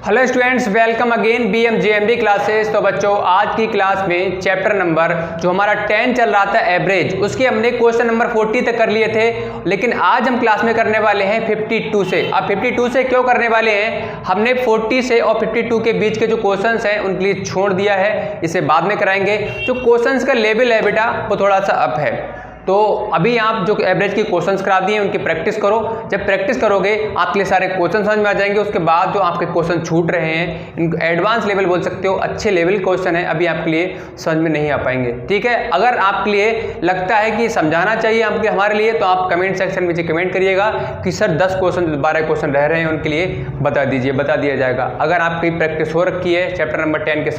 Hello students, welcome again BMJMB classes. तो बच्चों, आज की क्लास में चैप्टर नंबर जो हमारा 10 चल रहा था एवरेज, उसके हमने क्वेश्चन नंबर 40 तक कर लिए थे, लेकिन आज हम क्लास में करने वाले हैं 52 से। अब 52 से क्यों करने वाले हैं? हमने 40 से और 52 के बीच के जो क्वेश्चंस हैं उनके लिए छोड़ दिया है, इसे बाद में कराएंगे। जो क्वेश्चंस का लेवल है बेटा वो थोड़ा सा अप है, तो अभी आप जो एवरेज की क्वेश्चंस करा दिए उनकी प्रैक्टिस करो। जब प्रैक्टिस करोगे आपके लिए सारे क्वेश्चन समझ में आ जाएंगे। उसके बाद जो आपके क्वेश्चन छूट रहे हैं, इनको एडवांस लेवल बोल सकते हो, अच्छे लेवल क्वेश्चन है, अभी आपके लिए समझ में नहीं आ पाएंगे। ठीक है, अगर आपके लिए लगता है कि समझाना चाहिए आपके हमारे लिए, तो आप कमेंट सेक्शन में कमेंट करिएगा कि सर 10 क्वेश्चन 12 क्वेश्चन रह रहे हैं उनके लिए बता दीजिए, बता दिया जाएगा। अगर आपकी प्रैक्टिस हो रखी है चैप्टर नंबर 10 के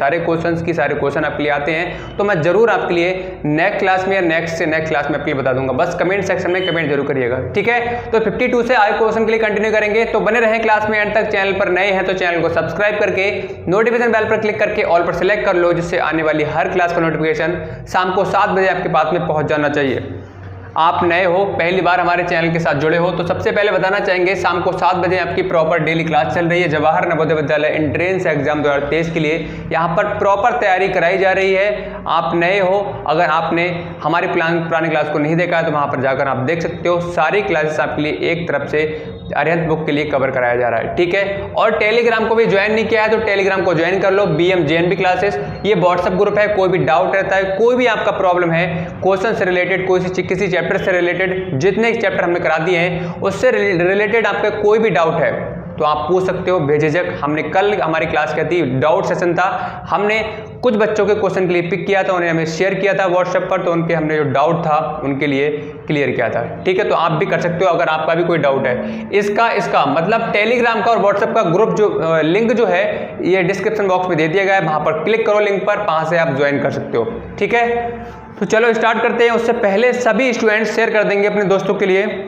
सारे क्वेश्चन आपके लिए आते हैं, तो मैं जरूर आपके लिए नेक्स्ट क्लास में या नेक्स्ट से नेक्स्ट क्लास में आपके लिए बता दूंगा। बस कमेंट सेक्शन में कमेंट जरूर करिएगा। ठीक है, तो 52 से आगे क्वेश्चन के लिए कंटिन्यू करेंगे, तो बने रहें क्लास में एंड तक। चैनल पर नए हैं तो चैनल को सब्सक्राइब करके नोटिफिकेशन बेल पर क्लिक करके ऑल पर सिलेक्ट कर लो, जिससे आने वाली हर क्लास का नोटिफिकेशन शाम को 7 बजे आपके पास में पहुंच जाना चाहिए। आप नए हो, पहली बार हमारे चैनल के साथ जुड़े हो, तो सबसे पहले बताना चाहेंगे शाम को 7 बजे आपकी प्रॉपर डेली क्लास चल रही है जवाहर नवोदय विद्यालय एंट्रेंस एग्जाम 2023 के लिए। यहाँ पर प्रॉपर तैयारी कराई जा रही है। आप नए हो, अगर आपने हमारी पुरानी क्लास को नहीं देखा है तो वहाँ पर जाकर आप देख सकते हो। सारी क्लासेस आपके लिए एक तरफ से अरिहंत बुक के लिए कवर कराया जा रहा है। ठीक है, और टेलीग्राम को भी ज्वाइन नहीं किया है तो टेलीग्राम को ज्वाइन कर लो, BMJNB क्लासेस। ये व्हाट्सएप ग्रुप है, कोई भी डाउट रहता है, कोई भी आपका प्रॉब्लम है क्वेश्चन से रिलेटेड, किसी चैप्टर से रिलेटेड, जितने चैप्टर हमने करा दिए हैं उससे रिलेटेड आपका कोई भी डाउट है तो आप पूछ सकते हो बेझिझक। हमने कल हमारी क्लास क्या थी, डाउट सेशन था, हमने कुछ बच्चों के क्वेश्चन के लिए पिक किया था, उन्हें हमें शेयर किया था व्हाट्सएप पर, तो उनके हमने जो डाउट था उनके लिए क्लियर किया था। ठीक है, तो आप भी कर सकते हो अगर आपका भी कोई डाउट है। इसका मतलब टेलीग्राम का और व्हाट्सएप का ग्रुप जो लिंक जो है ये डिस्क्रिप्शन बॉक्स में दे दिया गया है, वहां पर क्लिक करो लिंक पर, वहां से आप ज्वाइन कर सकते हो। ठीक है, तो चलो स्टार्ट करते हैं। उससे पहले सभी स्टूडेंट्स शेयर कर देंगे अपने दोस्तों के लिए।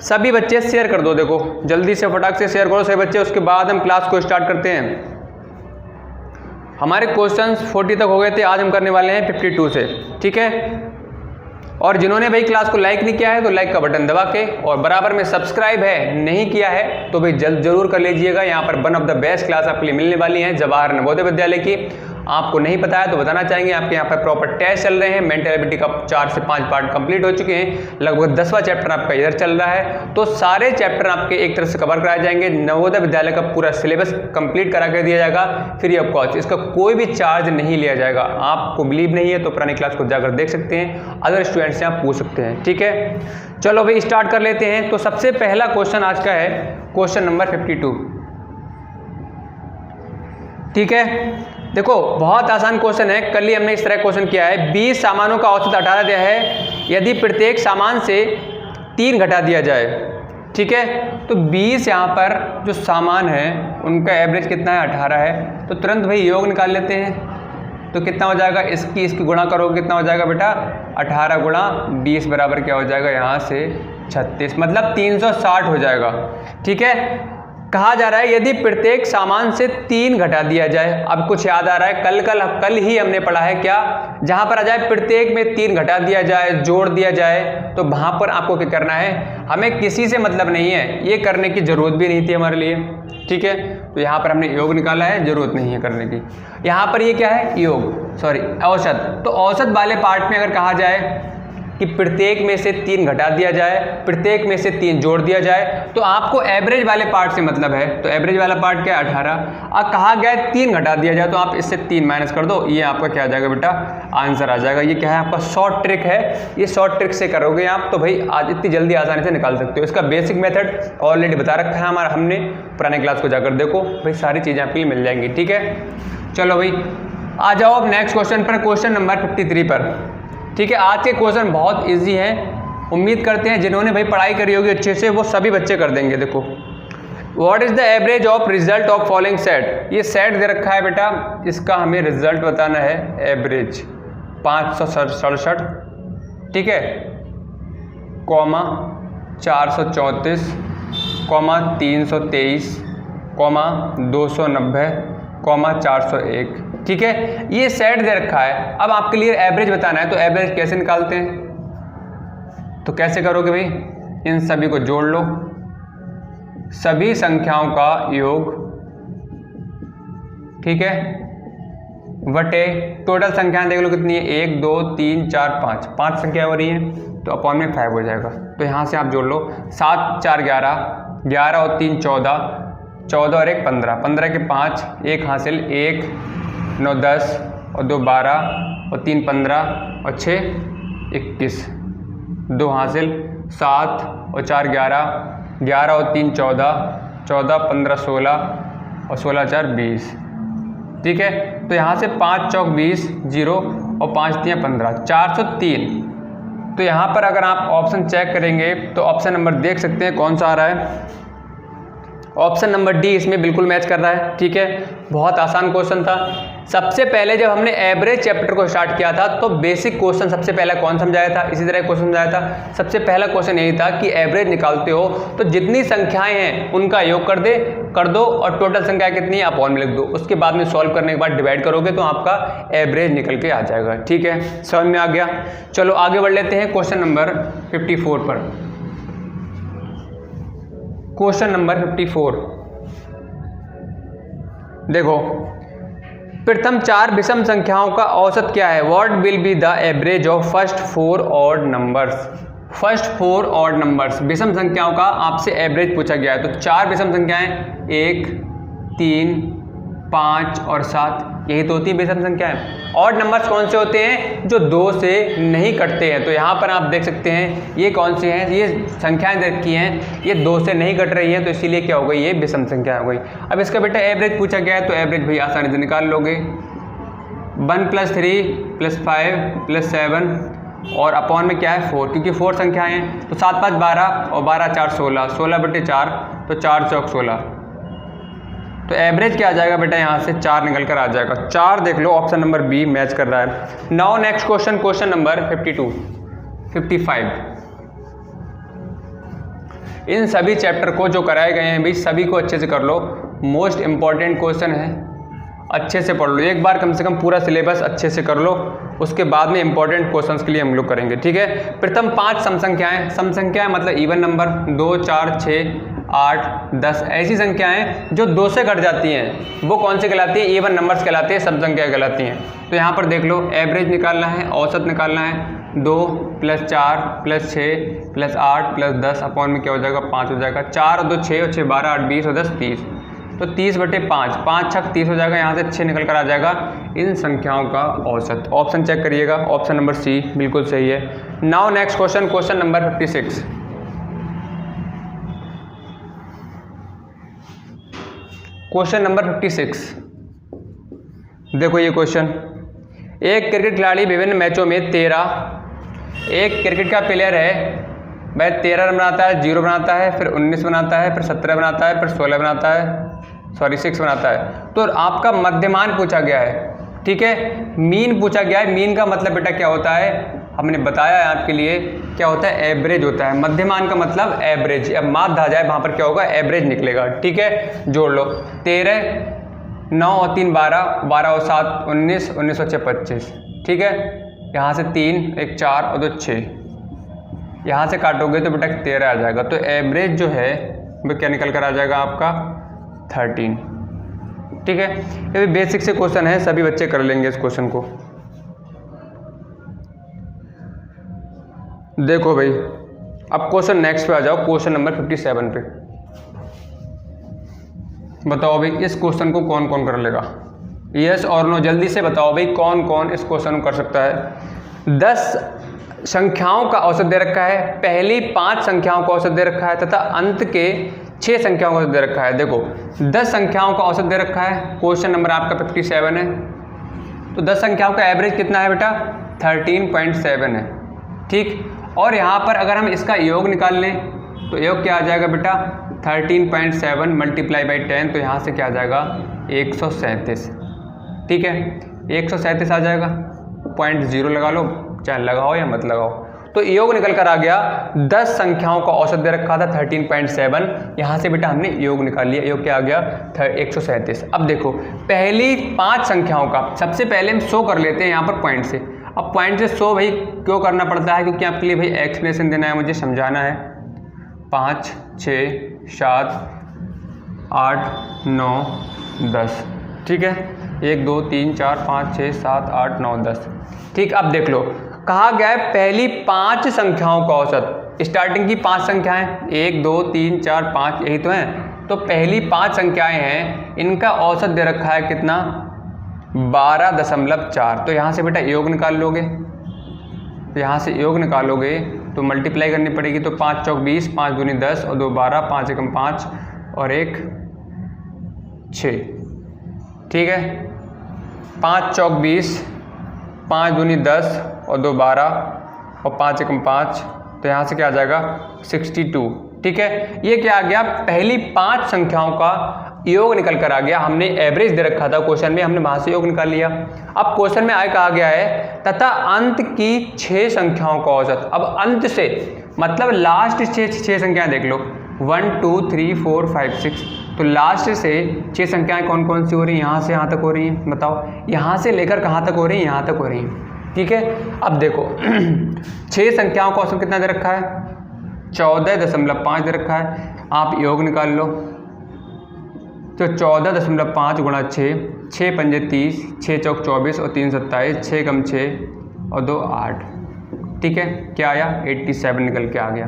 सभी बच्चे शेयर कर दो, देखो जल्दी से फटाक से शेयर करो सभी बच्चे, उसके बाद हम क्लास को स्टार्ट करते हैं। हमारे क्वेश्चंस 40 तक हो गए थे, आज हम करने वाले हैं 52 से। ठीक है, और जिन्होंने भाई क्लास को लाइक नहीं किया है तो लाइक का बटन दबा के, और बराबर में सब्सक्राइब है नहीं किया है तो भाई जरूर कर लीजिएगा। यहाँ पर one of the best class आपके लिए मिलने वाली है जवाहर नवोदय विद्यालय की। आपको नहीं पता है तो बताना चाहेंगे, आपके यहाँ पर प्रॉपर टेस्ट चल रहे हैं, मेंटल एबिलिटी का 4 से 5 पार्ट कंप्लीट हो चुके हैं, लगभग 10वां चैप्टर आपका इधर चल रहा है, तो सारे चैप्टर आपके एक तरह से कवर कराए जाएंगे। नवोदय विद्यालय का पूरा सिलेबस कंप्लीट करा कर दिया जाएगा फ्री ऑफ कॉस्ट, इसका कोई भी चार्ज नहीं लिया जाएगा। आपको बिलीव नहीं है तो पुरानी क्लास को जाकर देख सकते हैं, अदर स्टूडेंट्स से आप पूछ सकते हैं। ठीक है, चलो भाई स्टार्ट कर लेते हैं। तो सबसे पहला क्वेश्चन आज का है क्वेश्चन नंबर 52। ठीक है, देखो बहुत आसान क्वेश्चन है, कल ही हमने इस तरह क्वेश्चन किया है। 20 सामानों का औसत 18 दिया है, यदि प्रत्येक सामान से 3 घटा दिया जाए। ठीक है, तो 20 यहाँ पर जो सामान है उनका एवरेज कितना है, 18 है, तो तुरंत भाई योग निकाल लेते हैं। तो कितना हो जाएगा, इसकी गुणा करोगे कितना हो जाएगा बेटा, 18 गुणा 20 बराबर क्या हो जाएगा, यहाँ से 36, मतलब 360 हो जाएगा। ठीक है, कहा जा रहा है यदि प्रत्येक सामान से 3 घटा दिया जाए। अब कुछ याद आ रहा है, कल ही हमने पढ़ा है क्या, जहां पर आ जाए प्रत्येक में 3 घटा दिया जाए, जोड़ दिया जाए, तो वहां पर आपको क्या करना है, हमें किसी से मतलब नहीं है, ये करने की जरूरत भी नहीं थी हमारे लिए। ठीक है, तो यहाँ पर हमने योग निकाला है, जरूरत नहीं है करने की। यहाँ पर ये क्या है, औसत। तो औसत वाले पार्ट में अगर कहा जाए कि प्रत्येक में से 3 घटा दिया जाए, प्रत्येक में से 3 जोड़ दिया जाए, तो आपको एवरेज वाले पार्ट से मतलब है, तो एवरेज वाला पार्ट क्या है, 18। अब कहा गया 3 घटा दिया जाए, तो आप इससे 3 माइनस कर दो, ये आपका क्या आ जाएगा बेटा, आंसर आ जाएगा। ये क्या है, आपका शॉर्ट ट्रिक है, ये शॉर्ट ट्रिक से करोगे आप तो भाई आज इतनी जल्दी आसानी से निकाल सकते हो। इसका बेसिक मेथड ऑलरेडी बता रखा है हमारा, हमने पुराने क्लास को जाकर देखो भाई, सारी चीज़ें आपके लिए मिल जाएंगी। ठीक है, चलो भाई आ जाओ अब नेक्स्ट क्वेश्चन पर, क्वेश्चन नंबर 53 पर। ठीक है, आज के क्वेश्चन बहुत इजी हैं, उम्मीद करते हैं जिन्होंने भाई पढ़ाई करी होगी अच्छे से वो सभी बच्चे कर देंगे। देखो, what is the average of result of following set. ये सेट दे रखा है बेटा, इसका हमें रिजल्ट बताना है, एवरेज 567, ठीक है, कॉमा 434, कॉमा 323, कॉमा 290, कॉमा 401। ठीक है, ये सेट दे रखा है। अब आपके लिए एवरेज बताना है, तो एवरेज कैसे निकालते हैं, तो कैसे करोगे भाई, इन सभी को जोड़ लो, सभी संख्याओं का योग ठीक है, बटे टोटल संख्याएं देख लो कितनी है, 1 2 3 4 5, 5 संख्या हो रही है तो अपॉन में 5 हो जाएगा। तो यहाँ से आप जोड़ लो, 7 4 11, 11 और 3 14, 14 और 1 15, 15 के 5, 1 हासिल, 1 9 10 और 2 12 और 3 15 और 6 21, 2 हासिल, 7 और 4 11, 11 और 3 14, 14 15 16 और 16 4 20, ठीक है। तो यहाँ से 5 चौक 20, 0 और 5 3 15, 403। तो यहाँ पर अगर आप ऑप्शन चेक करेंगे तो ऑप्शन नंबर देख सकते हैं कौन सा आ रहा है, ऑप्शन नंबर डी इसमें बिल्कुल मैच कर रहा है, ठीक है। बहुत आसान क्वेश्चन था। सबसे पहले जब हमने एवरेज चैप्टर को स्टार्ट किया था तो बेसिक क्वेश्चन सबसे पहला कौन समझाया था, इसी तरह क्वेश्चन समझाया था। सबसे पहला क्वेश्चन यही था कि एवरेज निकालते हो तो जितनी संख्याएं हैं उनका योग कर दो और टोटल संख्या कितनी है अपॉन में लिख दो। उसके बाद में सॉल्व करने के बाद डिवाइड करोगे तो आपका एवरेज निकल के आ जाएगा, ठीक है। समझ में आ गया। चलो आगे बढ़ लेते हैं क्वेश्चन नंबर 54 पर। क्वेश्चन नंबर 54 देखो, प्रथम 4 विषम संख्याओं का औसत क्या है। What will be the average of first 4 odd numbers. First 4 odd numbers, विषम संख्याओं का आपसे एवरेज पूछा गया है। तो 4 विषम संख्याएं 1 3 5 और 7, यही तो होती है विषम संख्याएं। ऑड नंबर्स कौन से होते हैं, जो 2 से नहीं कटते हैं। तो यहाँ पर आप देख सकते हैं ये कौन सी हैं, ये संख्याएं देखी हैं, ये 2 से नहीं कट रही हैं, तो इसीलिए क्या हो गई, ये विषम संख्या हो गई। अब इसका बेटा एवरेज पूछा गया है तो एवरेज भाई आसानी से निकाल लोगे। 1 + 3 + 5 + 7 और अपॉन में क्या है 4, क्योंकि 4 संख्याएं हैं। तो 7 5 12 और 12 4 16, 16/4 तो 4 चौक 16। तो एवरेज क्या आ जाएगा बेटा, यहाँ से 4 निकल कर आ जाएगा। 4 देख लो, ऑप्शन नंबर बी मैच कर रहा है। Now next question, question number 55। इन सभी चैप्टर को जो कराए गए हैं भाई सभी को अच्छे से कर लो, मोस्ट इंपॉर्टेंट क्वेश्चन है, अच्छे से पढ़ लो। एक बार कम से कम पूरा सिलेबस अच्छे से कर लो, उसके बाद में इंपॉर्टेंट क्वेश्चंस के लिए हम लोग करेंगे, ठीक है। प्रथम 5 सम संख्याएं मतलब इवन नंबर 2 4 6 8 10 ऐसी संख्याएं जो 2 से घट जाती हैं वो कौन सी कहलाती है, इवन नंबर्स कहलाती है, सम संख्या कहलाती हैं। तो यहाँ पर देख लो, एवरेज निकालना है, औसत निकालना है। 2 + 4 + 6 + 8 + 10 अपॉन में क्या हो जाएगा 5 हो जाएगा। 4 और 2 6 और 6 12 8 20 और 10 30, तो 30/5, 5 6 30 हो जाएगा। यहाँ से 6 निकल कर आ जाएगा इन संख्याओं का औसत। ऑप्शन चेक करिएगा, ऑप्शन नंबर सी बिल्कुल सही है। Now next question, question number 56। Question number 56 देखो, ये क्वेश्चन, एक क्रिकेट खिलाड़ी विभिन्न मैचों में एक क्रिकेट का प्लेयर है वह 13 रन बनाता है, 0 बनाता है, फिर 19 बनाता है, फिर 17 बनाता है, फिर 16 बनाता है, 6 बनाता है। तो आपका मध्यमान पूछा गया है, ठीक है, मीन पूछा गया है। मीन का मतलब बेटा क्या होता है, हमने बताया है आपके लिए, क्या होता है, एवरेज होता है। मध्यमान का मतलब एवरेज। अब माध्य आ जाए वहाँ पर क्या होगा, एवरेज निकलेगा, ठीक है। जोड़ लो, 13 9 और 3 12, 12 और 7 19, 19 और 6 25, ठीक है। यहाँ से 3 1 4 और 2 6, यहाँ से काटोगे तो बेटा 13 आ जाएगा। तो एवरेज जो है वो क्या निकल कर आ जाएगा आपका 13, ठीक है। ये भी बेसिक से क्वेश्चन है, सभी बच्चे कर लेंगे इस क्वेश्चन को। देखो भाई, अब क्वेश्चन नेक्स्ट पे आ जाओ, क्वेश्चन नंबर 57 पे। बताओ भाई इस क्वेश्चन को कौन कौन कर लेगा, यस और नो, जल्दी से बताओ भाई कौन कौन इस क्वेश्चन को कर सकता है। 10 संख्याओं का औसत दे रखा है, पहली 5 संख्याओं का औसत दे रखा है तथा अंत के 6 संख्याओं का औसत दे रखा है। देखो 10 संख्याओं का औसत दे रखा है, क्वेश्चन नंबर आपका 57 है। तो 10 संख्याओं का एवरेज कितना है बेटा, 13.7 है, ठीक। और यहाँ पर अगर हम इसका योग निकाल लें तो योग क्या आ जाएगा बेटा, 13.7 × 10, तो यहाँ से क्या आ जाएगा 137, ठीक है। 137 आ जाएगा, 0.0 लगा लो, चाहे लगाओ या मत लगाओ। तो योग निकल कर आ गया, 10 संख्याओं का औसत दे रखा था 13.7, यहाँ से बेटा हमने योग निकाल लिया, योग क्या आ गया 137। अब देखो पहली 5 संख्याओं का, सबसे पहले हम 100 कर लेते हैं यहाँ पर पॉइंट से। अब पॉइंट से 100 भाई क्यों करना पड़ता है, क्योंकि आपके लिए भाई एक्सप्लेनेशन देना है, मुझे समझाना है। 5 6 7 8 9 10, ठीक है, 1 2 3 4 5 6 7 8 9 10। ठीक, अब देख लो, कहा गया है पहली 5 संख्याओं का औसत। स्टार्टिंग की 5 संख्याएं 1 2 3 4 5 यही तो हैं। तो पहली 5 संख्याएं हैं, इनका औसत दे रखा है कितना, 12.4। तो यहाँ से बेटा योग निकाल लोगे, यहाँ से योग निकालोगे तो मल्टीप्लाई करनी पड़ेगी। तो 5 चौक 20, 5 दूनी 10 और 2 12, 5 एकम 5 और 1 6। ठीक है, 5 चौक 20, 5 दूनी 10 और 2 12 और 5 एकम 5, तो यहाँ से क्या आ जाएगा 62। ठीक है, ये क्या आ गया, पहली 5 संख्याओं का योग निकल कर आ गया। हमने एवरेज दे रखा था क्वेश्चन में, हमने वहाँ से योग निकाल लिया। अब क्वेश्चन में कहा गया है तथा अंत की 6 संख्याओं का औसत। अब अंत से मतलब लास्ट 6 संख्याएं देख लो, 1 2 3 4 5 6। तो लास्ट से 6 संख्याएं कौन कौन सी हो रही हैं, यहाँ से यहाँ तक हो रही हैं, बताओ यहाँ से लेकर कहाँ तक हो रही हैं, यहाँ तक हो रही हैं। ठीक है, अब देखो 6 संख्याओं का औसत कितना दे रखा है, 14.5 दे रखा है। आप योग निकाल लो, तो 14.5 गुणा 6, 6 पंजे 30, 6 चौक 24 और 3 27, 6 कम 6 और 2 8। ठीक है, क्या आया 87 निकल के आ गया।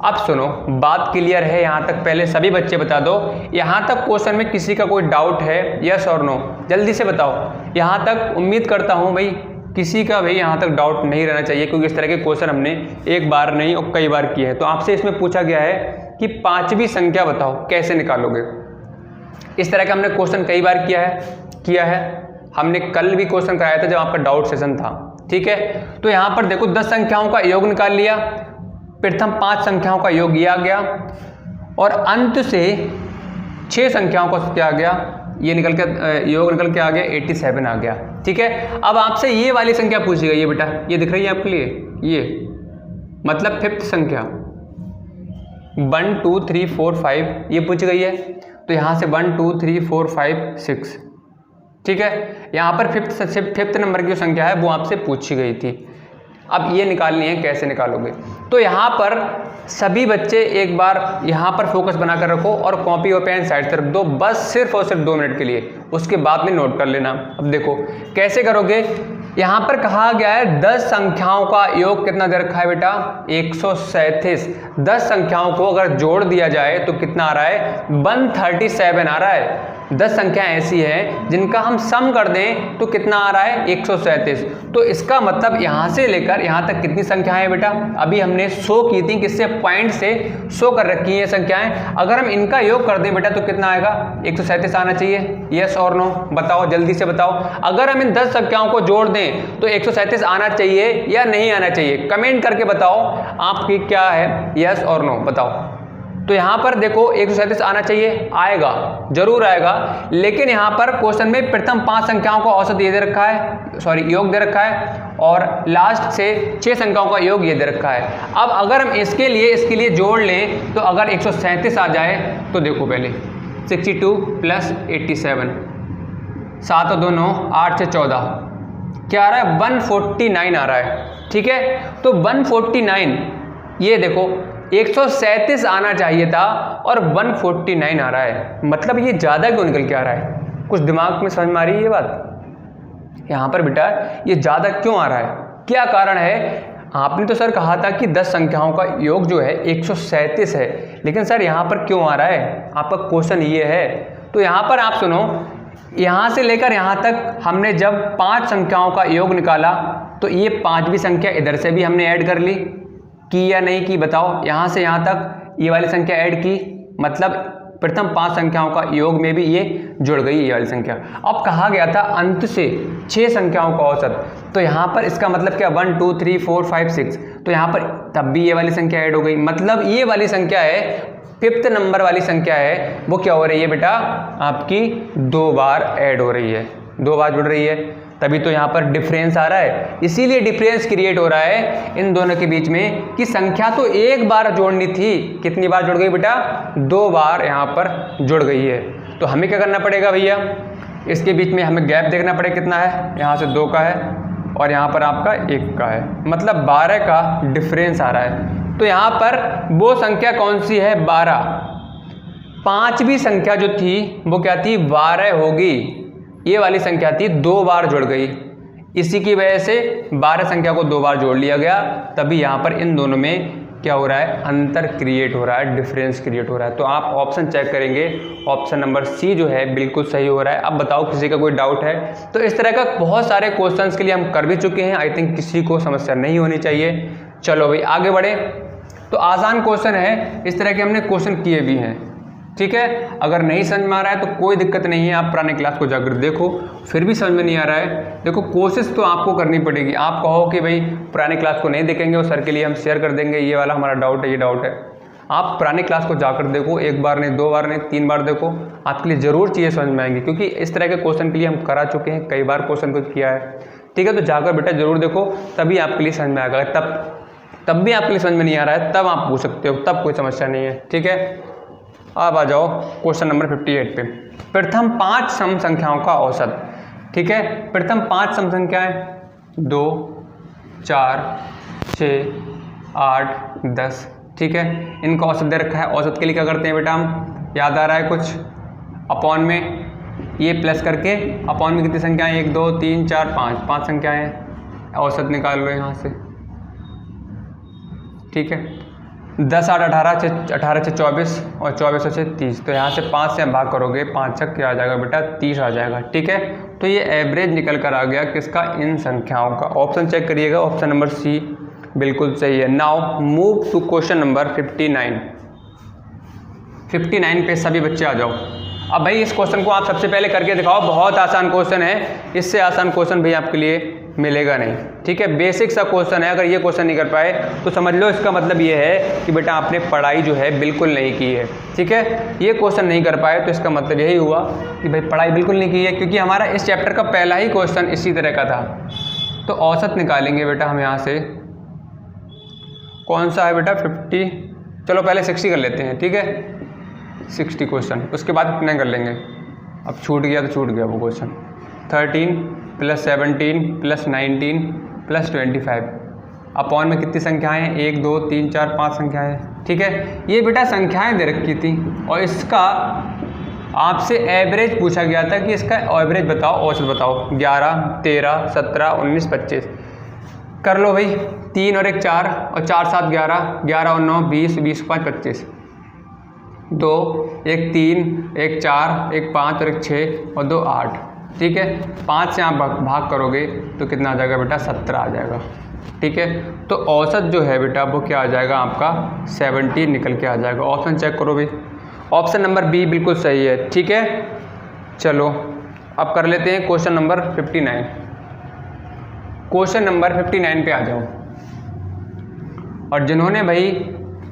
अब सुनो, बात क्लियर है यहाँ तक, पहले सभी बच्चे बता दो यहाँ तक क्वेश्चन में किसी का कोई डाउट है, यस और नो, जल्दी से बताओ। यहाँ तक उम्मीद करता हूँ भाई किसी का भाई यहाँ तक डाउट नहीं रहना चाहिए, क्योंकि इस तरह के क्वेश्चन हमने एक बार नहीं और कई बार किए हैं। तो आपसे इसमें पूछा गया है कि 5वीं संख्या बताओ कैसे निकालोगे। इस तरह का हमने क्वेश्चन कई बार किया है। हमने कल भी क्वेश्चन कराया था जब आपका डाउट सेशन था। ठीक है, तो यहाँ पर देखो 10 संख्याओं का योग निकाल लिया, प्रथम 5 संख्याओं का योग ये आ गया और अंत से 6 संख्याओं का क्या आ गया, ये निकल के योग निकल के आ गया 87 आ गया। ठीक है, अब आपसे ये वाली संख्या पूछी गई है बेटा, ये दिख रही है आपके लिए, ये मतलब 5th संख्या 1 2 3 4 5 ये पूछी गई है। तो यहाँ से 1 2 3 4 5 6। ठीक है, यहाँ पर 5th नंबर की जो संख्या है वो आपसे पूछी गई थी। अब ये निकालनी है, कैसे निकालोगे। तो यहाँ पर सभी बच्चे एक बार यहाँ पर फोकस बनाकर रखो और कॉपी और पेन साइड तरफ दो, बस सिर्फ और सिर्फ 2 मिनट के लिए, उसके बाद में नोट कर लेना। अब देखो कैसे करोगे, यहाँ पर कहा गया है 10 संख्याओं का योग कितना दे रखा है बेटा, 137। 10 संख्याओं को अगर जोड़ दिया जाए तो कितना आ रहा है, 137 आ रहा है। 10 संख्याएं ऐसी हैं जिनका हम सम कर दें तो कितना आ रहा है, 137। तो इसका मतलब यहाँ से लेकर यहाँ तक कितनी संख्याएं हैं बेटा, अभी हमने शो की थी, किससे, पॉइंट से शो कर रखी है संख्याएं। अगर हम इनका योग कर दें बेटा तो कितना आएगा, 137 आना चाहिए, यस और नो, बताओ जल्दी से बताओ। अगर हम इन 10 संख्याओं को जोड़ दें तो 137 आना चाहिए या नहीं आना चाहिए, कमेंट करके बताओ आपकी क्या है, यस और नो बताओ। तो यहाँ पर देखो 137 आना चाहिए, आएगा, जरूर आएगा, लेकिन यहाँ पर क्वेश्चन में प्रथम 5 संख्याओं का औसत ये दे रखा है, सॉरी योग दे रखा है, और लास्ट से 6 संख्याओं का योग ये दे रखा है। अब अगर हम इसके लिए जोड़ लें तो अगर 137 आ जाए तो देखो पहले 62 प्लस 87, 7 और 2 9, 8 से 14, क्या आ रहा है, 149 आ रहा है। ठीक है, तो 149, ये देखो 137 आना चाहिए था और 149 आ रहा है, मतलब ये ज़्यादा क्यों निकल के आ रहा है, कुछ दिमाग में समझ में आ रही है ये बात। यहाँ पर बेटा ये ज़्यादा क्यों आ रहा है, क्या कारण है। आपने तो सर कहा था कि 10 संख्याओं का योग जो है 137 है, लेकिन सर यहाँ पर क्यों आ रहा है, आपका क्वेश्चन ये है। तो यहाँ पर आप सुनो, यहाँ से लेकर यहाँ तक हमने जब 5 संख्याओं का योग निकाला तो ये 5वीं संख्या इधर से भी हमने ऐड कर ली, की या नहीं की बताओ। यहाँ से यहाँ तक ये वाली संख्या ऐड की, मतलब प्रथम 5 संख्याओं का योग में भी ये जुड़ गई ये वाली संख्या। अब कहा गया था अंत से 6 संख्याओं का औसत, तो यहाँ पर इसका मतलब क्या, 1 2 3 4 5 6, तो यहाँ पर तब भी ये वाली संख्या ऐड हो गई, मतलब ये वाली संख्या है 5th नंबर वाली संख्या है, वो क्या हो रही है बेटा, आपकी 2 बार ऐड हो रही है, 2 बार जुड़ रही है, तभी तो यहाँ पर डिफरेंस आ रहा है। इसीलिए डिफरेंस क्रिएट हो रहा है इन दोनों के बीच में कि संख्या तो एक बार जोड़नी थी, कितनी बार जुड़ गई बेटा, 2 बार यहाँ पर जुड़ गई है। तो हमें क्या करना पड़ेगा भैया, इसके बीच में हमें गैप देखना पड़ेगा, कितना है, यहाँ से 2 का है और यहाँ पर आपका 1 का है, मतलब 12 का डिफरेंस आ रहा है। तो यहाँ पर वो संख्या कौन सी है, 12। 5वीं संख्या जो थी वो क्या थी, 12 होगी। ये वाली संख्या थी 2 बार जुड़ गई, इसी की वजह से 12 संख्या को 2 बार जोड़ लिया गया, तभी यहाँ पर इन दोनों में क्या हो रहा है, अंतर क्रिएट हो रहा है, डिफरेंस क्रिएट हो रहा है। तो आप ऑप्शन चेक करेंगे, ऑप्शन नंबर सी जो है बिल्कुल सही हो रहा है। अब बताओ किसी का कोई डाउट है? तो इस तरह का बहुत सारे क्वेश्चंस के लिए हम कर भी चुके हैं, आई थिंक किसी को समस्या नहीं होनी चाहिए। चलो भाई आगे बढ़े। तो आसान क्वेश्चन है, इस तरह के हमने क्वेश्चन किए भी हैं, ठीक है। अगर नहीं समझ में आ रहा है तो कोई दिक्कत नहीं है, आप पुराने क्लास को जाकर देखो, फिर भी समझ में नहीं आ रहा है, देखो कोशिश तो आपको करनी पड़ेगी। आप कहो कि भाई पुराने क्लास को नहीं देखेंगे और सर के लिए हम शेयर कर देंगे, ये वाला हमारा डाउट है, ये डाउट है। आप पुराने क्लास को जाकर देखो, 1 बार नहीं, 2 बार नहीं, 3 बार देखो, आपके लिए ज़रूर चीज़ें समझ में आएंगी, क्योंकि इस तरह के क्वेश्चन के लिए हम करा चुके हैं, कई बार क्वेश्चन को किया है, ठीक है। तो जाकर बेटा ज़रूर देखो, तभी आपके लिए समझ में आएगा। तब भी आपके लिए समझ में नहीं आ रहा है, तब आप पूछ सकते हो, तब कोई समस्या नहीं है, ठीक है। अब आ जाओ क्वेश्चन नंबर 58 पे। प्रथम 5 सम संख्याओं का औसत, ठीक है। प्रथम 5 सम संख्याएं 2, 4, 6, 8, 10, ठीक है। इनका औसत दे रखा है। औसत के लिए क्या करते हैं बेटा, हम याद आ रहा है कुछ, अपॉन में ये प्लस करके अपॉन में कितनी संख्याएं, 1, 2, 3, 4, 5 संख्याएं, औसत निकाल लो यहाँ से, ठीक है। 10, 8, 18, 18 से 24 और 24 से 30, तो यहाँ से 5 से हम भाग करोगे, 5 छक क्या आ जाएगा बेटा, 30 आ जाएगा, ठीक है। तो ये एवरेज निकल कर आ गया किसका, इन संख्याओं का। ऑप्शन चेक करिएगा, ऑप्शन नंबर सी बिल्कुल सही है। Now move to question number 59 पे सभी बच्चे आ जाओ। अब भाई इस क्वेश्चन को आप सबसे पहले करके दिखाओ, बहुत आसान क्वेश्चन है, इससे आसान क्वेश्चन भाई आपके लिए मिलेगा नहीं, ठीक है। बेसिक सा क्वेश्चन है, अगर ये क्वेश्चन नहीं कर पाए तो समझ लो इसका मतलब ये है कि बेटा आपने पढ़ाई जो है बिल्कुल नहीं की है, ठीक है। ये क्वेश्चन नहीं कर पाए तो इसका मतलब यही हुआ कि भाई पढ़ाई बिल्कुल नहीं की है, क्योंकि हमारा इस चैप्टर का पहला ही क्वेश्चन इसी तरह का था। तो औसत निकालेंगे बेटा हम यहाँ से, कौन सा है बेटा, 50, चलो पहले 60 कर लेते हैं, ठीक है। 60 क्वेश्चन, उसके बाद इतना कर लेंगे, अब छूट गया तो छूट गया वो क्वेश्चन। 13 + 17 + 19 + 25, अपॉन में कितनी संख्याएं हैं, 1, 2, 3, 4, 5 संख्याएं, ठीक है। ये बेटा संख्याएं दे रखी थी और इसका आपसे एवरेज पूछा गया था कि इसका एवरेज बताओ, औसत बताओ। 11, 13, 17, 19, 25 कर लो भाई, 3 और 1 4 और 4 7 11, 11 और 9 20, 20 5 25, 2 1 3 1 4 1 5 और 1 6 और 2 8, ठीक है। 5 से आप भाग करोगे तो कितना आ जाएगा बेटा, 17 आ जाएगा, ठीक है। तो औसत जो है बेटा वो क्या आ जाएगा आपका, 70 निकल के आ जाएगा। ऑप्शन चेक करो भाई, ऑप्शन नंबर बी बिल्कुल सही है, ठीक है। चलो अब कर लेते हैं क्वेश्चन नंबर 59। क्वेश्चन नंबर 59 पे आ जाओ। और जिन्होंने भाई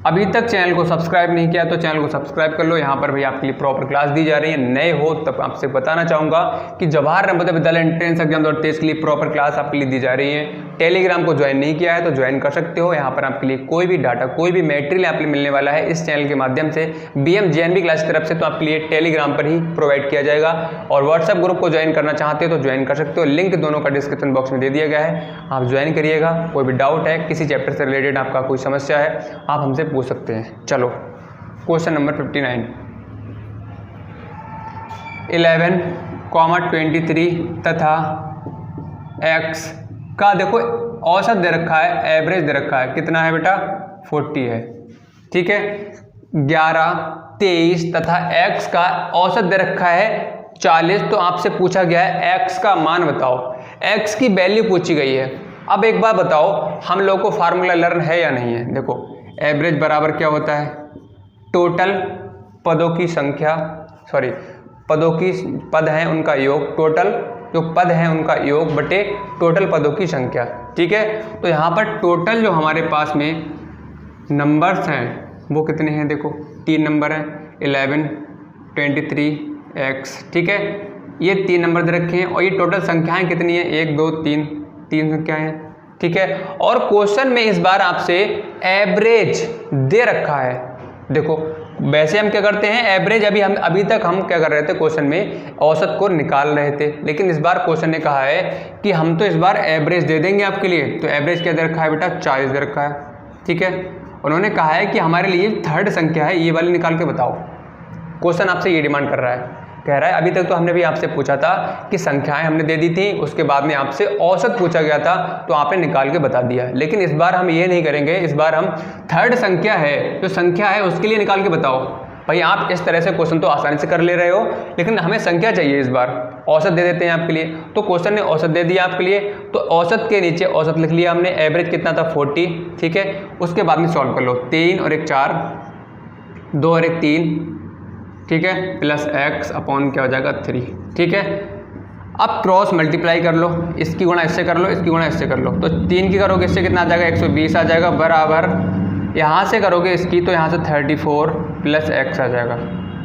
अभी तक चैनल को सब्सक्राइब नहीं किया तो चैनल को सब्सक्राइब कर लो। यहाँ पर भाई आपके लिए प्रॉपर क्लास दी जा रही है। नए हो तब आपसे बताना चाहूँगा कि जवाहर नवोदय विद्यालय एंट्रेंस एग्जाम 2023 के लिए प्रॉपर क्लास आपके लिए दी जा रही है। टेलीग्राम को ज्वाइन नहीं किया है तो ज्वाइन कर सकते हो। यहाँ पर आपके लिए कोई भी डाटा, कोई भी मटेरियल आपके लिए मिलने वाला है इस चैनल के माध्यम से BM-JNB क्लास की तरफ से, तो आपके लिए टेलीग्राम पर ही प्रोवाइड किया जाएगा। और व्हाट्सएप ग्रुप को ज्वाइन करना चाहते हो तो ज्वाइन कर सकते हो, लिंक दोनों का डिस्क्रिप्शन बॉक्स में दे दिया गया है, आप ज्वाइन करिएगा। कोई भी डाउट है, किसी चैप्टर से रिलेटेड आपका कोई समस्या है, आप हमसे पूछ सकते हैं। चलो क्वेश्चन नंबर 59, 11, 23 तथा x का देखो औसत दे रखा है, एवरेज दे रखा है, कितना है बेटा, 40 है, ठीक है। 11, 23 तथा x का औसत दे रखा है 40, तो आपसे पूछा गया है x का मान बताओ, x की वैल्यू पूछी गई है। अब एक बार बताओ, हम लोग को फार्मूला लर्न है या नहीं है। देखो एवरेज बराबर क्या होता है, टोटल पदों की संख्या, सॉरी पदों की पद हैं उनका योग, टोटल जो पद हैं उनका योग बटे टोटल पदों की संख्या, ठीक है। तो यहाँ पर टोटल जो हमारे पास में नंबर्स हैं वो कितने हैं, देखो 3 नंबर हैं, 11, 23, x, ठीक है। ये 3 नंबर दे रखे हैं और ये टोटल संख्याएं कितनी है, 1 2 3, 3 संख्याएं हैं, ठीक है। और क्वेश्चन में इस बार आपसे एवरेज दे रखा है। देखो वैसे हम क्या करते हैं, एवरेज अभी तक हम क्या कर रहे थे, क्वेश्चन में औसत को निकाल रहे थे, लेकिन इस बार क्वेश्चन ने कहा है कि हम तो इस बार एवरेज दे देंगे आपके लिए। तो एवरेज क्या दे रखा है बेटा, 40 दे रखा है, ठीक है। उन्होंने कहा है कि हमारे लिए थर्ड संख्या है, ये वाली निकाल के बताओ। क्वेश्चन आपसे ये डिमांड कर रहा है। कह रहा है अभी तक तो हमने भी आपसे पूछा था कि संख्याएं हमने दे दी थी, उसके बाद में आपसे औसत पूछा गया था तो आपने निकाल के बता दिया। लेकिन इस बार हम ये नहीं करेंगे, इस बार हम थर्ड संख्या है, जो संख्या है उसके लिए निकाल के बताओ। भाई आप इस तरह से क्वेश्चन तो आसानी से कर ले रहे हो, लेकिन हमें संख्या चाहिए। इस बार औसत दे देते हैं आपके लिए। तो क्वेश्चन ने औसत दे दिया आपके लिए, तो औसत के नीचे औसत लिख लिया हमने। एवरेज कितना था 40, ठीक है। उसके बाद में सॉल्व कर लो। 3 और 1 4, 2 और 1 3, ठीक है, प्लस x अपॉन क्या हो जाएगा 3, ठीक है। अब क्रॉस मल्टीप्लाई कर लो, इसकी गुणा इससे कर लो, इसकी गुणा इससे कर लो। तो 3 की करोगे इससे कितना आ जाएगा 120 आ जाएगा, बराबर यहाँ से करोगे इसकी तो यहाँ से 34 प्लस x आ जाएगा,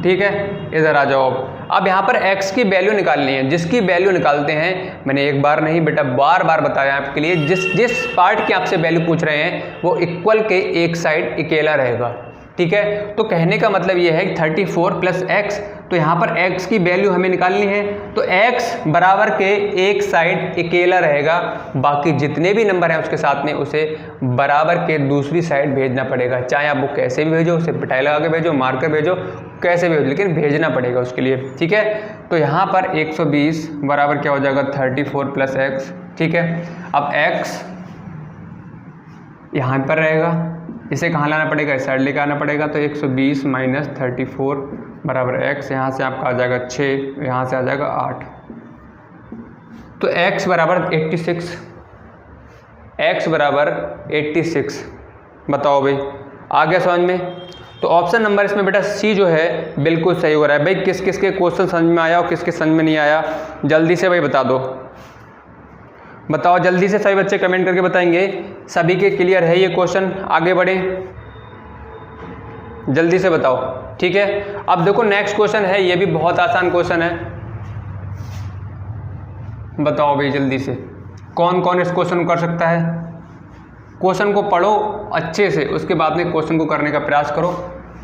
ठीक है। इधर आ जाओ। अब यहाँ पर x की वैल्यू निकालनी है। जिसकी वैल्यू निकालते हैं, मैंने एक बार नहीं बेटा बार बार बताया आपके लिए, जिस पार्ट की आपसे वैल्यू पूछ रहे हैं वो इक्वल के एक साइड अकेला रहेगा, ठीक है। तो कहने का मतलब ये है कि 34 प्लस x, तो यहाँ पर x की वैल्यू हमें निकालनी है। तो x बराबर के एक साइड अकेला रहेगा, बाकी जितने भी नंबर हैं उसके साथ में उसे बराबर के दूसरी साइड भेजना पड़ेगा। चाहे आप वो कैसे भी भेजो, उसे पिटाई लगा के भेजो, मार कर भेजो, कैसे भी भेजो, लेकिन भेजना पड़ेगा उसके लिए, ठीक है। तो यहाँ पर 120 बराबर क्या हो जाएगा 34 प्लस x, ठीक है। अब x यहाँ पर रहेगा, इसे कहाँ लाना पड़ेगा, इस साइड लेकर आना पड़ेगा। तो 120 माइनस 34 बराबर x, यहाँ से आपका आ जाएगा 6, यहाँ से आ जाएगा 8। तो x बराबर 86, x बराबर 86। बताओ भाई आ गया समझ में। तो ऑप्शन नंबर इसमें बेटा सी जो है बिल्कुल सही हो रहा है। भाई किस किस के क्वेश्चन समझ में आया और किस किस समझ में नहीं आया, जल्दी से भाई बता दो, बताओ जल्दी से। सभी बच्चे कमेंट करके बताएंगे सभी के क्लियर है ये क्वेश्चन। आगे बढ़े, जल्दी से बताओ, ठीक है। अब देखो नेक्स्ट क्वेश्चन है, ये भी बहुत आसान क्वेश्चन है। बताओ भाई जल्दी से कौन कौन इस क्वेश्चन को कर सकता है। क्वेश्चन को पढ़ो अच्छे से, उसके बाद में क्वेश्चन को करने का प्रयास करो।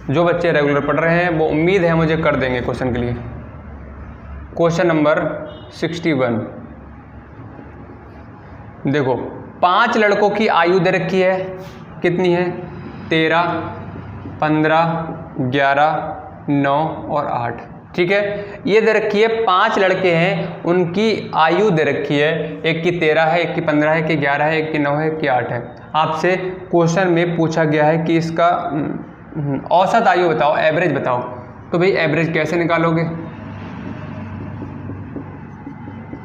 जो बच्चे रेगुलर पढ़ रहे हैं वो उम्मीद है मुझे कर देंगे क्वेश्चन के लिए। क्वेश्चन नंबर 61 देखो, 5 लड़कों की आयु दे रखी है, कितनी है 13, 15, 11, 9 और 8, ठीक है। ये दे रखी है 5 लड़के हैं, उनकी आयु दे रखी है, एक की 13 है, एक की 15 है, एक की 11 है, एक की 9 है, एक की 8 है। आपसे क्वेश्चन में पूछा गया है कि इसका औसत आयु बताओ, एवरेज बताओ। तो भाई एवरेज कैसे निकालोगे,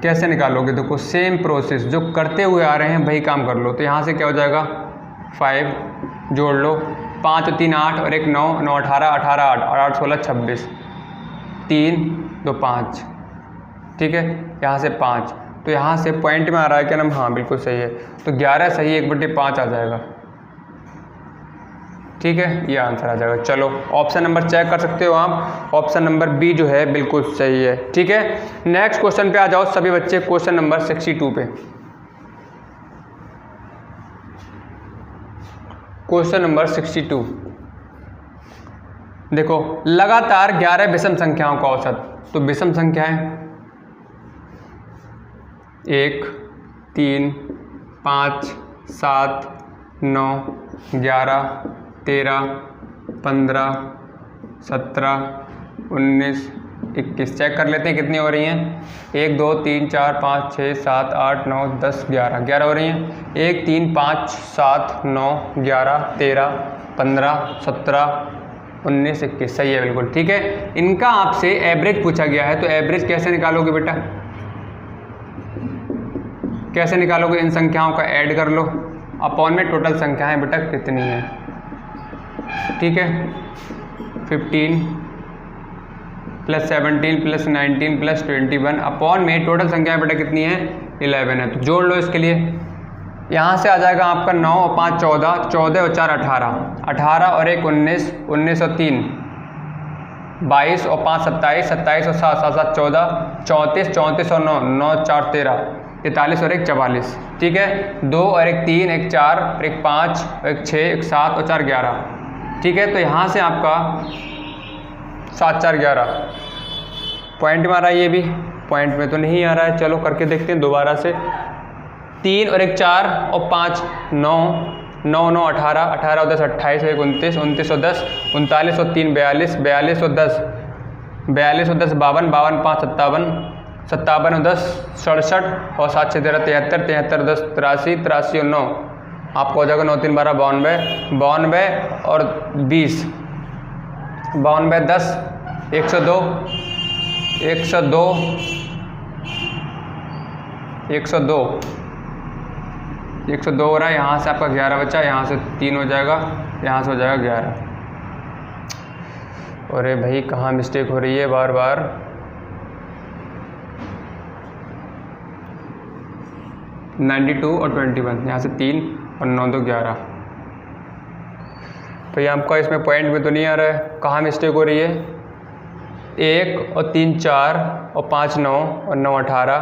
कैसे निकालोगे? देखो सेम प्रोसेस जो करते हुए आ रहे हैं वही काम कर लो। तो यहाँ से क्या हो जाएगा 5 जोड़ लो, 5 और 3 8 और 1 9, 9 18, 18 8 और 8 16 26, 3 2 5, ठीक है। यहाँ से 5, तो यहाँ से पॉइंट में आ रहा है क्या नाम, हाँ बिल्कुल सही है। तो 11 सही 1/5 आ जाएगा, ठीक है, ये आंसर आ जाएगा। चलो ऑप्शन नंबर चेक कर सकते हो आप, ऑप्शन नंबर बी जो है बिल्कुल सही है, ठीक है। नेक्स्ट क्वेश्चन पे आ जाओ सभी बच्चे, क्वेश्चन नंबर 62 पे। क्वेश्चन नंबर 62 देखो, लगातार 11 विषम संख्याओं का औसत। तो विषम संख्याएं 1 3 5 7 9 11 13 15 17 19 21। चेक कर लेते हैं कितनी हो रही हैं। 1 2 3 4 5 6 7 8 9 10 11 11 हो रही हैं। 1 3 5 7 9 11 13 15 17 19 21। सही है बिल्कुल, ठीक है। इनका आपसे एवरेज पूछा गया है, तो एवरेज कैसे निकालोगे बेटा, कैसे निकालोगे? इन संख्याओं का ऐड कर लो, अपॉन में टोटल संख्याएं बेटा कितनी है, ठीक है। 15 प्लस 17 प्लस 19 प्लस 21 अपॉन में टोटल संख्या बेटा कितनी है 11 है। तो जोड़ लो इसके लिए, यहाँ से आ जाएगा आपका 9 और 5 14, 14 और 4 18, 18 और 1 19, 19 और 3 22 और 5 27, 27 और 7 7 7 14, 34 34 और 9 9 4 13, 43 और 1 44, ठीक है। 2 और 1 3, 1 4, 1 5, 1 6, 1 7 और 4 11, ठीक है। तो यहाँ से आपका 7 4 11 पॉइंट में आ रहा है, ये भी पॉइंट में तो नहीं आ रहा है। चलो करके देखते हैं दोबारा से। 3 और 1 4 और 5 9, 9 9 18, 18 और 10 28, 1 29, 29 और 10 39 और 3 42, 42 और 10 42 और 10 52, 52 5 57, 57 और 10 67 और 7 6 13 73, 73 10 83, 83 और 9 आपको हो जाएगा 9 3 12 92, 92 और 20, 92 10 102, 102, 102, 102 हो रहा है। यहाँ से आपका 11 बचा, यहाँ से 3 हो जाएगा, यहाँ से हो जाएगा 11। अरे भाई कहाँ मिस्टेक हो रही है बार बार। नाइन्टी 92 और 21, यहाँ से 3 और 9 2 11। तो आपका इसमें पॉइंट में तो नहीं आ रहा है, कहाँ मिस्टेक हो रही है। 1 और 3 4 और 5 9 और 9 18,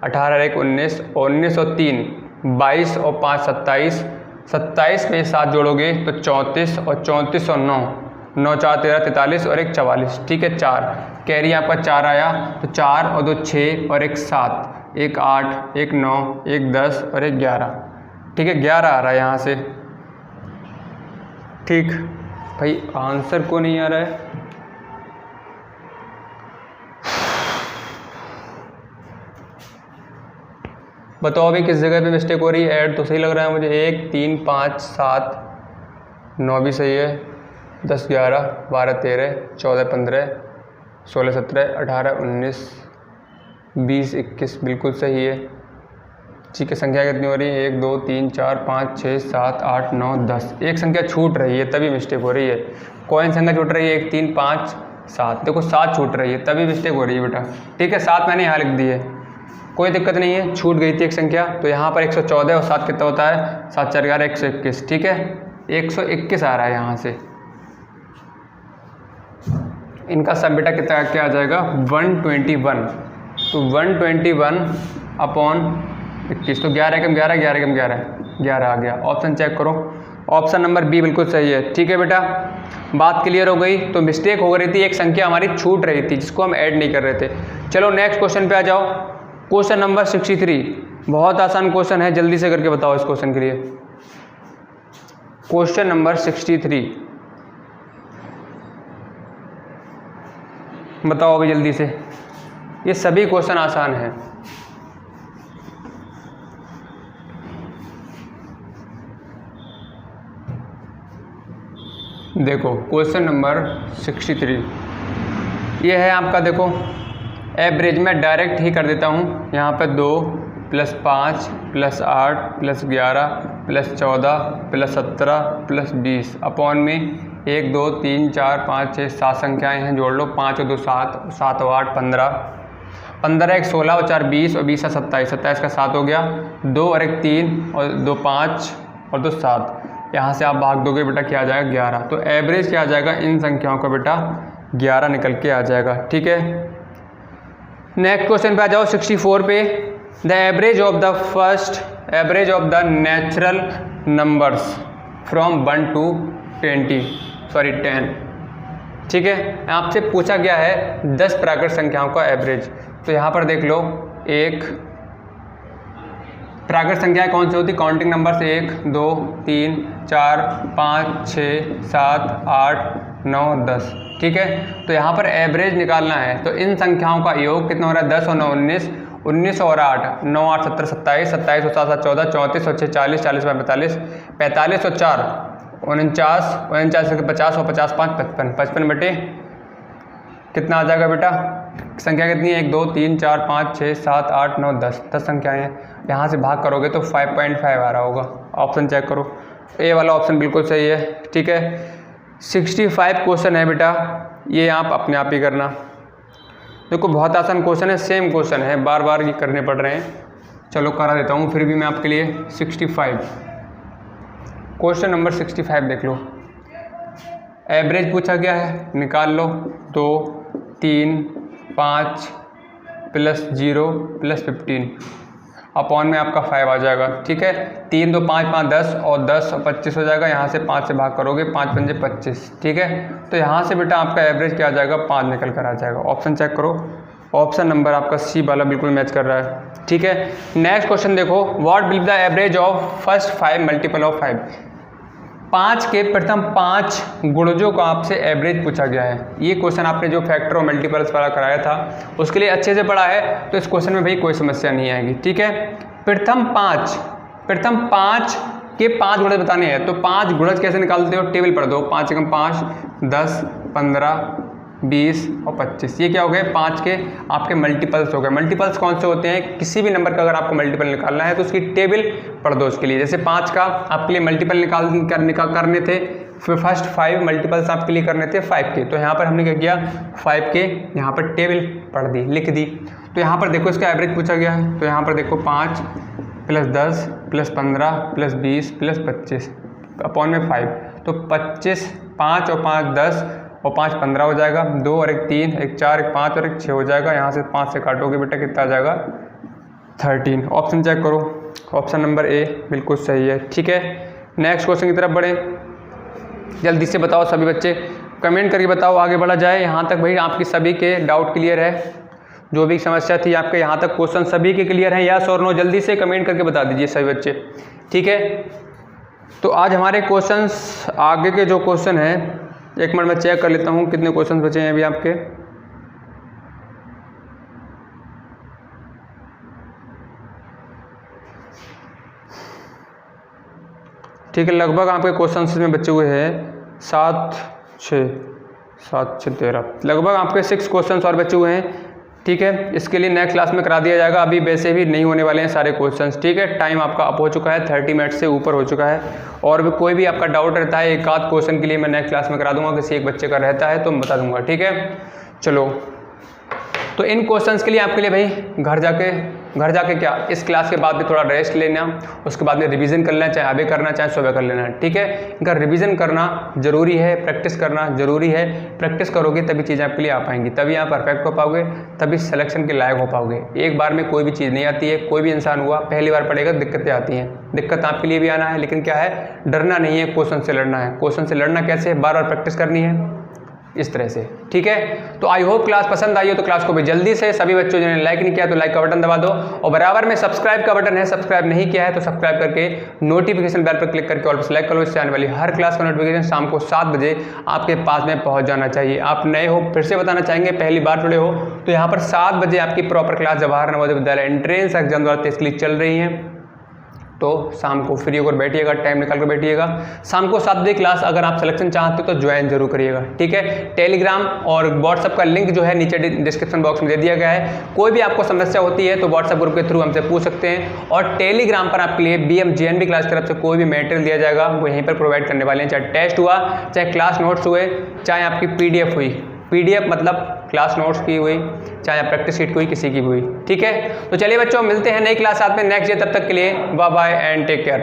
18 और 1 19, 19 और 3 22 और 5 27, 27 में 7 जोड़ोगे तो 34 और 34 और 9, 9 4 13 43 और 1 44। ठीक है, 4 कैरी आपका 4 आया, तो 4 और 2 6 और 1 7, 1 8, 1 9, 1 10 और 1 11। ठीक है, 11 आ रहा है यहाँ से। ठीक भाई, आंसर को नहीं आ रहा है। बताओ अभी किस जगह पे मिस्टेक हो रही है। ऐड तो सही लग रहा है मुझे, 1 3 5 7 9 भी सही है, 10 11 12 13 14 15 16 17 18 19 20 21 बिल्कुल सही है। ठीक है, संख्या कितनी हो रही है। 1 2 3 4 5 6 7 8 9 10, एक संख्या छूट रही है तभी मिस्टेक हो रही है। कौन संख्या छूट रही है। 1 3 5 7, देखो 7 छूट रही है तभी मिस्टेक हो रही है बेटा। ठीक है, 7 मैंने यहाँ लिख दी है, कोई दिक्कत नहीं है, छूट गई थी एक संख्या। तो यहाँ पर 114 और 7 कितना होता है, 7 4 11 121। ठीक है, 121 आ रहा है यहाँ से। इनका सब बेटा कितना क्या आ जाएगा, 121। तो 121 अपॉन 21, तो 11 एकम 11 11 एकम 11 11 आ गया। ऑप्शन चेक करो, ऑप्शन नंबर बी बिल्कुल सही है। ठीक है बेटा, बात क्लियर हो गई। तो मिस्टेक हो रही थी, एक संख्या हमारी छूट रही थी जिसको हम ऐड नहीं कर रहे थे। चलो नेक्स्ट क्वेश्चन पे आ जाओ। क्वेश्चन नंबर 63, बहुत आसान क्वेश्चन है, जल्दी से करके बताओ इस क्वेश्चन के लिए। क्वेश्चन नंबर 63 बताओ अभी जल्दी से, ये सभी क्वेश्चन आसान है। देखो क्वेश्चन नंबर 63 ये है आपका। देखो एवरेज में डायरेक्ट ही कर देता हूँ। यहाँ पे 2 + 5 + 8 + 11 + 14 + 17 + 20 अपॉन में 1 2 3 4 5 6 7 संख्याएं हैं, जोड़ लो। 5 और 2 7, 7 और 8 15, 15 1 16 और 4 20 और 20 27, 27 का 7 हो गया। 2 और 1 3 और 2 5 और 2 7, यहाँ से आप भाग दोगे बेटा क्या आ जाएगा 11। तो एवरेज क्या आ जाएगा इन संख्याओं का बेटा 11 निकल के आ जाएगा। ठीक है, नेक्स्ट क्वेश्चन पे आ जाओ 64 पे। The average of the natural numbers from 1 to 10। ठीक है, आपसे पूछा गया है 10 प्राकृत संख्याओं का एवरेज। तो यहाँ पर देख लो, एक प्राकृत संख्याएं कौन सी होती, काउंटिंग नंबर्स 1 2 3 4 5 6 7 8 9 10। ठीक है, तो यहाँ पर एवरेज निकालना है। तो इन संख्याओं का योग कितना हो रहा है, 10 और 9 19, 19 और 8 9 8 17 27, 27 और 7 7 14, 34 और 6 40, 40 और 45, 45 और 4 49, 49 और 50 और 50 5 55, 55 बटे कितना आ जाएगा बेटा, संख्या कितनी है 1 2 3 4 5 6 7 8 9 10, 10 संख्याएँ हैं। यहाँ से भाग करोगे तो 5.5 आ रहा होगा। ऑप्शन चेक करो, ए वाला ऑप्शन बिल्कुल सही है। ठीक है, 65 क्वेश्चन है बेटा, ये आप अपने आप ही करना। देखो बहुत आसान क्वेश्चन है, सेम क्वेश्चन है, बार बार ये करने पड़ रहे हैं। चलो करा देता हूँ फिर भी मैं आपके लिए। 65 क्वेश्चन नंबर 65 देख लो। एवरेज पूछा गया है, निकाल लो। 2 3 5 + 0 + 15 अपॉन में आपका 5 आ जाएगा। ठीक है, 3 2 5 5 10 और 10 और 25 हो जाएगा। यहाँ से 5 से भाग करोगे, 5 5 25। ठीक है, तो यहाँ से बेटा आपका एवरेज क्या आ जाएगा, 5 निकल कर आ जाएगा। ऑप्शन चेक करो, ऑप्शन नंबर आपका सी वाला बिल्कुल मैच कर रहा है। ठीक है, नेक्स्ट क्वेश्चन देखो। What will be the average of first 5 multiple of 5। 5 के प्रथम 5 गुणजों का आपसे एवरेज पूछा गया है। ये क्वेश्चन आपने जो फैक्टर और मल्टीपल्स वाला कराया था उसके लिए अच्छे से पढ़ा है, तो इस क्वेश्चन में भाई कोई समस्या नहीं आएगी। ठीक है, प्रथम 5 के 5 गुणज बताने हैं, तो 5 गुणज कैसे निकालते हो, टेबल पढ़ दो। 5 एकम 5, 10, 15, 20 और 25, ये क्या हो गए 5 के आपके मल्टीपल्स हो गए। मल्टीपल्स कौन से होते हैं, किसी भी नंबर का अगर आपको मल्टीपल निकालना है तो उसकी टेबल पढ़ दो उसके लिए। जैसे 5 का आपके लिए मल्टीपल करने थे, फिर फर्स्ट 5 मल्टीपल्स आपके लिए करने थे 5 के, तो यहाँ पर हमने क्या किया 5 के यहाँ पर टेबल पढ़ दी, लिख दी। तो यहाँ पर देखो इसका एवरेज पूछा गया है, तो यहाँ पर देखो 5 + 10 + 15 + 20 + 25 अपॉन में 5, तो 25, 5 और 5 10 और 5 15 हो जाएगा, 2 और 1 3, 1 4, 1 5 और 1 6 हो जाएगा। यहाँ से 5 से काटोगे बेटा कितना आ जाएगा 13। ऑप्शन चेक करो, ऑप्शन नंबर ए बिल्कुल सही है। ठीक है, नेक्स्ट क्वेश्चन की तरफ बढ़ें। जल्दी से बताओ सभी बच्चे, कमेंट करके बताओ, आगे बढ़ा जाए। यहाँ तक भाई आपकी सभी के डाउट क्लियर है, जो भी समस्या थी आपके यहाँ तक क्वेश्चन सभी के क्लियर हैं, यस और नो जल्दी से कमेंट करके बता दीजिए सभी बच्चे। ठीक है, तो आज हमारे क्वेश्चंस आगे के जो क्वेश्चन हैं, एक मिनट में चेक कर लेता हूँ कितने क्वेश्चन बचे हैं अभी आपके। ठीक है, लगभग आपके क्वेश्चन में बचे हुए हैं 7 6 13, लगभग आपके 6 क्वेश्चन और बचे हुए हैं। ठीक है, इसके लिए नेक्स्ट क्लास में करा दिया जाएगा, अभी वैसे भी नहीं होने वाले हैं सारे क्वेश्चंस। ठीक है, टाइम आपका अप हो चुका है, 30 मिनट से ऊपर हो चुका है, और भी कोई भी आपका डाउट रहता है एक आध क्वेश्चन के लिए मैं नेक्स्ट क्लास में करा दूंगा, किसी एक बच्चे का रहता है तो मैं बता दूंगा। ठीक है, चलो, तो इन क्वेश्चंस के लिए आपके लिए भाई घर जाके क्या इस क्लास के बाद भी थोड़ा रेस्ट लेना, उसके बाद में रिवीजन कर लेना, चाहे अभी करना चाहे सुबह कर लेना। ठीक है, इनका रिवीजन करना जरूरी है, प्रैक्टिस करना जरूरी है। प्रैक्टिस करोगे तभी चीज़ें आपके लिए आ पाएंगी, तभी आप परफेक्ट हो पाओगे, तभी सिलेक्शन के लायक हो पाओगे। एक बार में कोई भी चीज़ नहीं आती है, कोई भी इंसान हुआ पहली बार पढ़ेगा दिक्कतें आती हैं, दिक्कत आपके लिए भी आना है, लेकिन क्या है डरना नहीं है, क्वेश्चन से लड़ना है। क्वेश्चन से लड़ना कैसे, बार बार प्रैक्टिस करनी है इस तरह से। ठीक है, तो आई होप क्लास पसंद आई हो, तो क्लास को भी जल्दी से सभी बच्चों जिन्होंने लाइक नहीं किया तो लाइक का बटन दबा दो, और बराबर में सब्सक्राइब का बटन है, सब्सक्राइब नहीं किया है तो सब्सक्राइब करके नोटिफिकेशन बेल पर क्लिक करके ऑल पर सेलेक्ट करो। इससे आने वाली हर क्लास का नोटिफिकेशन शाम को 7 बजे आपके पास में पहुंच जाना चाहिए। आप नए हो, फिर से बताना चाहेंगे, पहली बार जुड़े हो तो यहाँ पर 7 बजे आपकी proper class Jawahar Navodaya Vidyalaya entrance exam द्वारा इसके लिए चल रही है। तो शाम को फ्री होकर बैठिएगा, टाइम निकाल कर बैठिएगा। शाम को 7 बजे क्लास अगर आप सिलेक्शन चाहते हो तो ज्वाइन जरूर करिएगा। ठीक है, टेलीग्राम और व्हाट्सअप का लिंक जो है नीचे डिस्क्रिप्शन बॉक्स में दे दिया गया है। कोई भी आपको समस्या होती है तो व्हाट्सएप ग्रुप के थ्रू हमसे पूछ सकते हैं, और टेलीग्राम पर आपके लिए BMJNB क्लास की तरफ से कोई भी मटेरियल दिया जाएगा वो यहीं पर प्रोवाइड करने वाले हैं, चाहे टेस्ट हुआ, चाहे क्लास नोट्स हुए, चाहे आपकी PDF हुई, PDF मतलब क्लास नोट्स की हुई, चाहे प्रैक्टिस शीट हुई, किसी की भी हुई। ठीक है, तो चलिए बच्चों मिलते हैं नई क्लास साथ में नेक्स्ट डे, तब तक के लिए bye bye and take care.